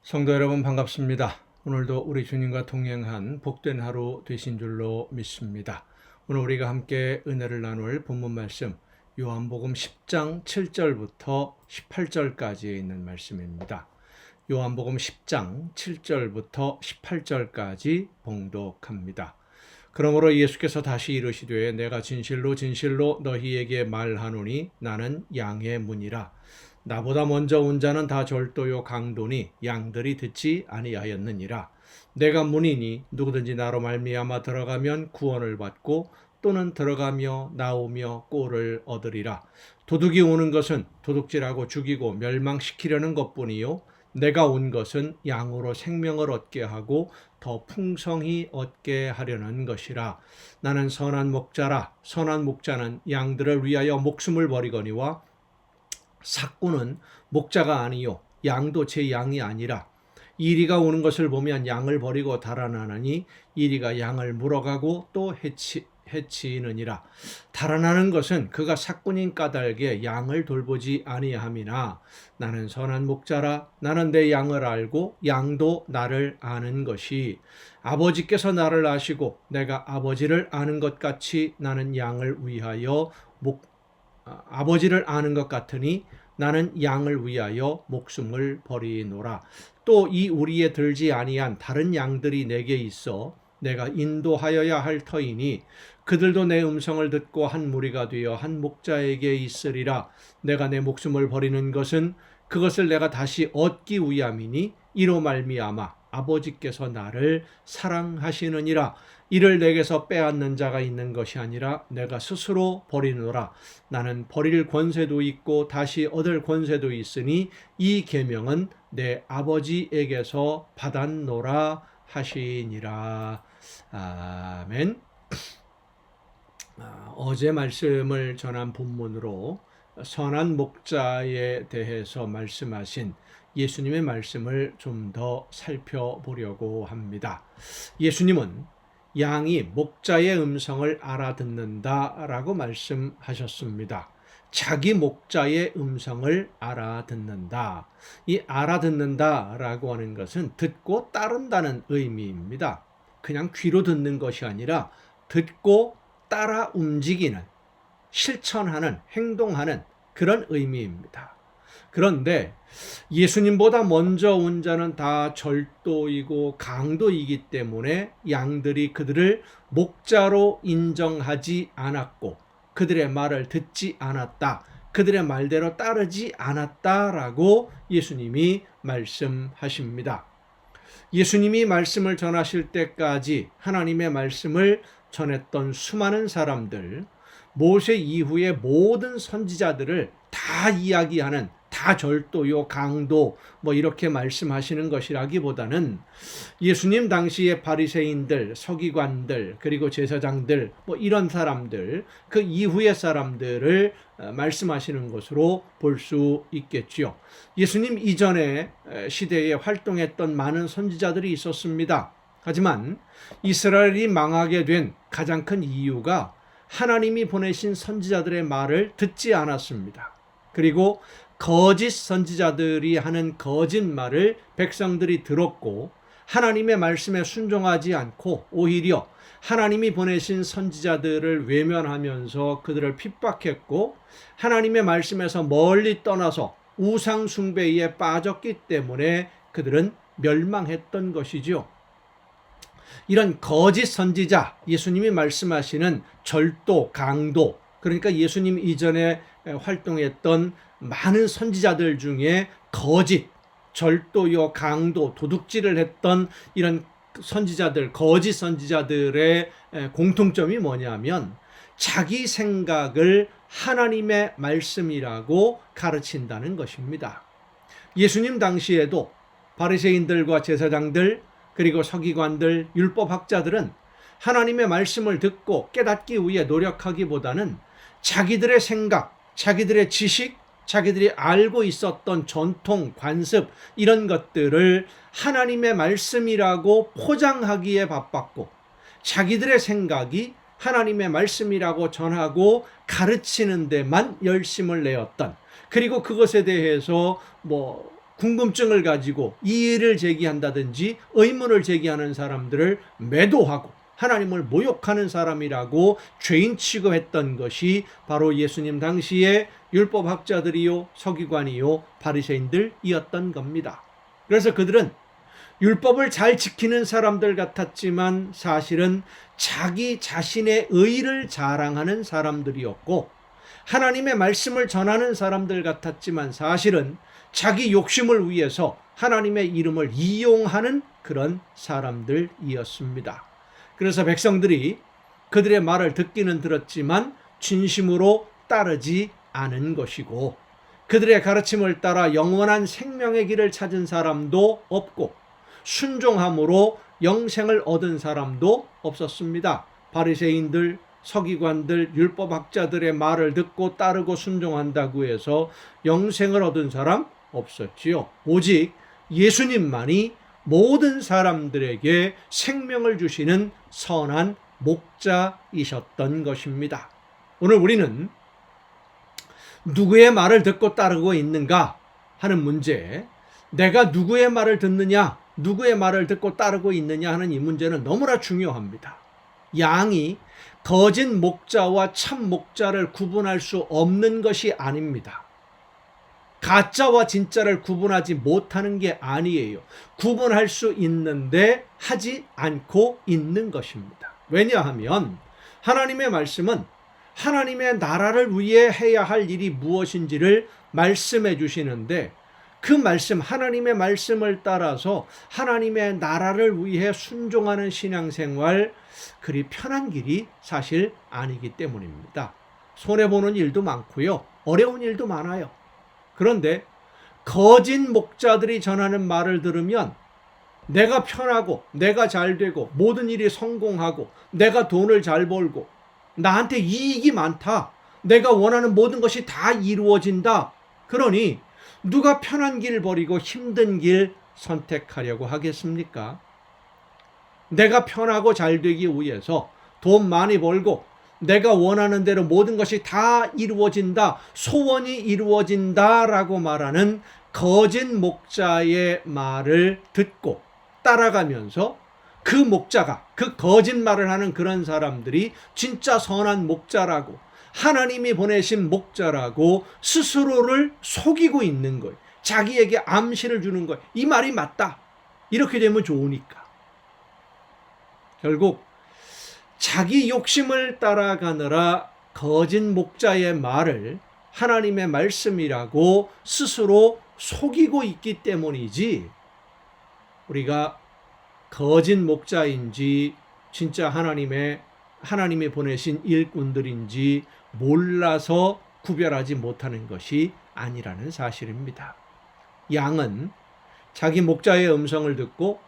성도 여러분 반갑습니다. 오늘도 우리 주님과 동행한 복된 하루 되신 줄로 믿습니다. 오늘 우리가 함께 은혜를 나눌 본문 말씀 요한복음 10장 7절부터 18절까지에 있는 말씀입니다. 요한복음 10장 7절부터 18절까지 봉독합니다. 그러므로 예수께서 다시 이르시되 내가 진실로 진실로 너희에게 말하노니 나는 양의 문이라. 나보다 먼저 온 자는 다 절도요 강도니 양들이 듣지 아니하였느니라. 내가 문이니 누구든지 나로 말미암아 들어가면 구원을 받고 또는 들어가며 나오며 꼴을 얻으리라. 도둑이 오는 것은 도둑질하고 죽이고 멸망시키려는 것뿐이요 내가 온 것은 양으로 생명을 얻게 하고 더 풍성히 얻게 하려는 것이라. 나는 선한 목자라. 선한 목자는 양들을 위하여 목숨을 버리거니와 삭구는 목자가 아니요 양도 제 양이 아니라. 이리가 오는 것을 보면 양을 버리고 달아나느니 이리가 양을 물어가고 또 해치느니라. 달아나는 것은 그가 삭군인 까닭에 양을 돌보지 아니함이나 나는 선한 목자라. 나는 내 양을 알고 양도 나를 아는 것이 아버지께서 나를 아시고 내가 아버지를 아는 것 같이 나는 양을 위하여 아버지를 아는 것 같으니 나는 양을 위하여 목숨을 버리노라. 또 이 우리에 들지 아니한 다른 양들이 내게 있어 내가 인도하여야 할 터이니 그들도 내 음성을 듣고 한 무리가 되어 한 목자에게 있으리라. 내가 내 목숨을 버리는 것은 그것을 내가 다시 얻기 위함이니 이로 말미암아 아버지께서 나를 사랑하시느니라. 이를 내게서 빼앗는 자가 있는 것이 아니라 내가 스스로 버리노라. 나는 버릴 권세도 있고 다시 얻을 권세도 있으니 이 계명은 내 아버지에게서 받았노라 하시니라. 아멘. 어제 말씀을 전한 본문으로 선한 목자에 대해서 말씀하신 예수님의 말씀을 좀 더 살펴보려고 합니다. 예수님은 양이 목자의 음성을 알아듣는다라고 말씀하셨습니다. 자기 목자의 음성을 알아듣는다. 이 알아듣는다라고 하는 것은 듣고 따른다는 의미입니다. 그냥 귀로 듣는 것이 아니라 듣고 따라 움직이는, 실천하는, 행동하는 그런 의미입니다. 그런데 예수님보다 먼저 온 자는 다 절도이고 강도이기 때문에 양들이 그들을 목자로 인정하지 않았고 그들의 말을 듣지 않았다. 그들의 말대로 따르지 않았다라고 예수님이 말씀하십니다. 예수님이 말씀을 전하실 때까지 하나님의 말씀을 전했던 수많은 사람들, 모세 이후의 모든 선지자들을 다 이야기하는, 다 절도요 강도 이렇게 말씀하시는 것이라기보다는 예수님 당시의 바리새인들, 서기관들, 그리고 제사장들 이런 사람들, 그 이후의 사람들을 말씀하시는 것으로 볼 수 있겠지요. 예수님 이전의 시대에 활동했던 많은 선지자들이 있었습니다. 하지만 이스라엘이 망하게 된 가장 큰 이유가 하나님이 보내신 선지자들의 말을 듣지 않았습니다. 그리고 거짓 선지자들이 하는 거짓말을 백성들이 들었고 하나님의 말씀에 순종하지 않고 오히려 하나님이 보내신 선지자들을 외면하면서 그들을 핍박했고 하나님의 말씀에서 멀리 떠나서 우상 숭배에 빠졌기 때문에 그들은 멸망했던 것이죠. 이런 거짓 선지자, 예수님이 말씀하시는 절도, 강도, 그러니까 예수님 이전에 활동했던 많은 선지자들 중에 거짓, 절도요, 강도, 도둑질을 했던 이런 선지자들, 거짓 선지자들의 공통점이 뭐냐면 자기 생각을 하나님의 말씀이라고 가르친다는 것입니다. 예수님 당시에도 바리새인들과 제사장들 그리고 서기관들, 율법학자들은 하나님의 말씀을 듣고 깨닫기 위해 노력하기보다는 자기들의 생각, 자기들의 지식, 자기들이 알고 있었던 전통, 관습 이런 것들을 하나님의 말씀이라고 포장하기에 바빴고 자기들의 생각이 하나님의 말씀이라고 전하고 가르치는 데만 열심을 내었던, 그리고 그것에 대해서 궁금증을 가지고 이의를 제기한다든지 의문을 제기하는 사람들을 매도하고 하나님을 모욕하는 사람이라고 죄인 취급했던 것이 바로 예수님 당시에 율법학자들이요 서기관이요 바리새인들이었던 겁니다. 그래서 그들은 율법을 잘 지키는 사람들 같았지만 사실은 자기 자신의 의를 자랑하는 사람들이었고, 하나님의 말씀을 전하는 사람들 같았지만 사실은 자기 욕심을 위해서 하나님의 이름을 이용하는 그런 사람들이었습니다. 그래서 백성들이 그들의 말을 듣기는 들었지만 진심으로 따르지 않은 것이고, 그들의 가르침을 따라 영원한 생명의 길을 찾은 사람도 없고 순종함으로 영생을 얻은 사람도 없었습니다. 바리새인들, 서기관들, 율법학자들의 말을 듣고 따르고 순종한다고 해서 영생을 얻은 사람 없었지요. 오직 예수님만이 모든 사람들에게 생명을 주시는 선한 목자이셨던 것입니다. 오늘 우리는 누구의 말을 듣고 따르고 있는가 하는 문제, 내가 누구의 말을 듣느냐, 누구의 말을 듣고 따르고 있느냐 하는 이 문제는 너무나 중요합니다. 양이 거짓 목자와 참 목자를 구분할 수 없는 것이 아닙니다. 가짜와 진짜를 구분하지 못하는 게 아니에요. 구분할 수 있는데 하지 않고 있는 것입니다. 왜냐하면 하나님의 말씀은 하나님의 나라를 위해 해야 할 일이 무엇인지를 말씀해 주시는데, 그 말씀, 하나님의 말씀을 따라서 하나님의 나라를 위해 순종하는 신앙생활, 그리 편한 길이 사실 아니기 때문입니다. 손해보는 일도 많고요, 어려운 일도 많아요. 그런데 거짓 목자들이 전하는 말을 들으면 내가 편하고 내가 잘 되고 모든 일이 성공하고 내가 돈을 잘 벌고 나한테 이익이 많다, 내가 원하는 모든 것이 다 이루어진다, 그러니 누가 편한 길 버리고 힘든 길 선택하려고 하겠습니까? 내가 편하고 잘 되기 위해서 돈 많이 벌고 내가 원하는 대로 모든 것이 다 이루어진다, 소원이 이루어진다라고 말하는 거짓 목자의 말을 듣고 따라가면서 그 목자가, 그 거짓말을 하는 그런 사람들이 진짜 선한 목자라고, 하나님이 보내신 목자라고 스스로를 속이고 있는 거예요. 자기에게 암시를 주는 거예요. 이 말이 맞다, 이렇게 되면 좋으니까. 결국 자기 욕심을 따라가느라 거짓 목자의 말을 하나님의 말씀이라고 스스로 속이고 있기 때문이지, 우리가 거짓 목자인지 진짜 하나님이 보내신 일꾼들인지 몰라서 구별하지 못하는 것이 아니라는 사실입니다. 양은 자기 목자의 음성을 듣고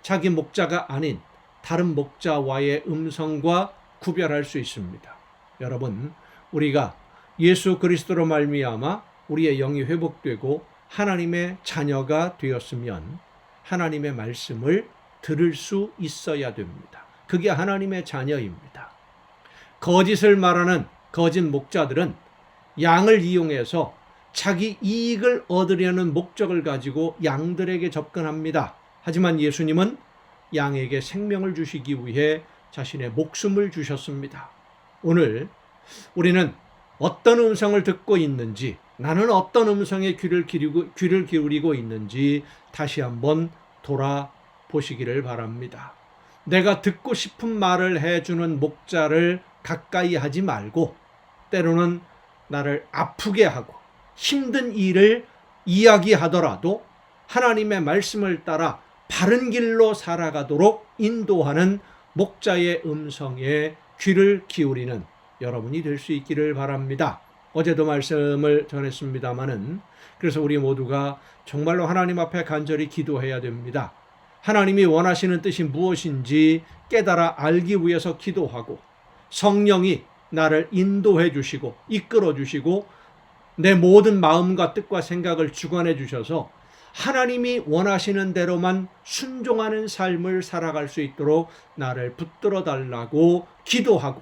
자기 목자가 아닌 다른 목자와의 음성과 구별할 수 있습니다. 여러분, 우리가 예수 그리스도로 말미암아 우리의 영이 회복되고 하나님의 자녀가 되었으면 하나님의 말씀을 들을 수 있어야 됩니다. 그게 하나님의 자녀입니다. 거짓을 말하는 거짓 목자들은 양을 이용해서 자기 이익을 얻으려는 목적을 가지고 양들에게 접근합니다. 하지만 예수님은 양에게 생명을 주시기 위해 자신의 목숨을 주셨습니다. 오늘 우리는 어떤 음성을 듣고 있는지, 나는 어떤 음성에 귀를 기울이고 있는지 다시 한번 돌아보시기를 바랍니다. 내가 듣고 싶은 말을 해주는 목자를 가까이 하지 말고 때로는 나를 아프게 하고 힘든 일을 이야기하더라도 하나님의 말씀을 따라 바른 길로 살아가도록 인도하는 목자의 음성에 귀를 기울이는 여러분이 될 수 있기를 바랍니다. 어제도 말씀을 전했습니다마는, 그래서 우리 모두가 정말로 하나님 앞에 간절히 기도해야 됩니다. 하나님이 원하시는 뜻이 무엇인지 깨달아 알기 위해서 기도하고, 성령이 나를 인도해 주시고 이끌어 주시고 내 모든 마음과 뜻과 생각을 주관해 주셔서 하나님이 원하시는 대로만 순종하는 삶을 살아갈 수 있도록 나를 붙들어 달라고 기도하고,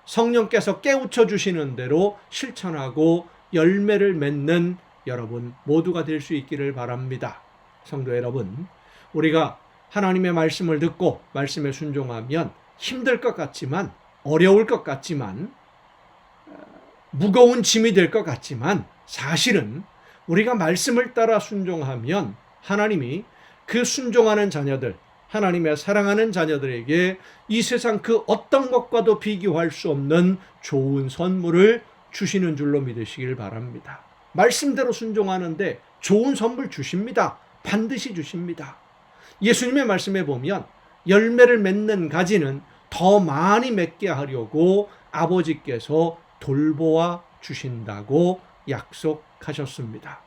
성령께서 깨우쳐 주시는 대로 실천하고 열매를 맺는 여러분 모두가 될 수 있기를 바랍니다. 성도 여러분, 우리가 하나님의 말씀을 듣고 말씀에 순종하면 힘들 것 같지만, 어려울 것 같지만, 무거운 짐이 될 것 같지만, 사실은 우리가 말씀을 따라 순종하면 하나님이 그 순종하는 자녀들, 하나님의 사랑하는 자녀들에게 이 세상 그 어떤 것과도 비교할 수 없는 좋은 선물을 주시는 줄로 믿으시길 바랍니다. 말씀대로 순종하는데 좋은 선물 주십니다. 반드시 주십니다. 예수님의 말씀에 보면 열매를 맺는 가지는 더 많이 맺게 하려고 아버지께서 돌보아 주신다고 약속하셨습니다.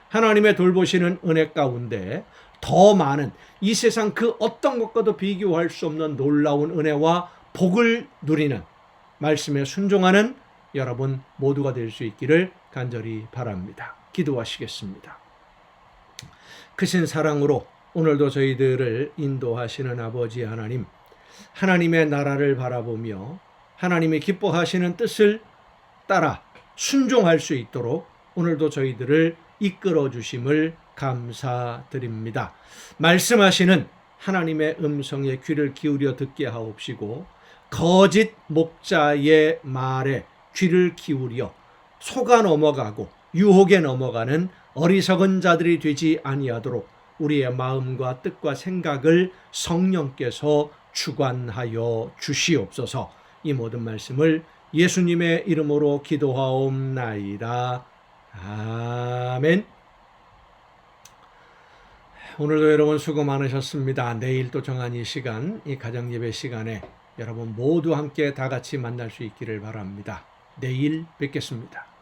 하나님의 돌보시는 은혜 가운데 더 많은 이 세상 그 어떤 것과도 비교할 수 없는 놀라운 은혜와 복을 누리는 말씀에 순종하는 여러분 모두가 될 수 있기를 간절히 바랍니다. 기도하시겠습니다. 크신 사랑으로 오늘도 저희들을 인도하시는 아버지 하나님, 하나님의 나라를 바라보며 하나님이 기뻐하시는 뜻을 따라 순종할 수 있도록 오늘도 저희들을 이끌어 주심을 감사드립니다. 말씀하시는 하나님의 음성에 귀를 기울여 듣게 하옵시고, 거짓 목자의 말에 귀를 기울여 속아 넘어가고 유혹에 넘어가는 어리석은 자들이 되지 아니하도록 우리의 마음과 뜻과 생각을 성령께서 주관하여 주시옵소서. 이 모든 말씀을 예수님의 이름으로 기도하옵나이다. 아멘. 오늘도 여러분 수고 많으셨습니다. 내일 또 정한 이 시간, 이 가정예배 시간에 여러분 모두 함께 다 같이 만날 수 있기를 바랍니다. 내일 뵙겠습니다.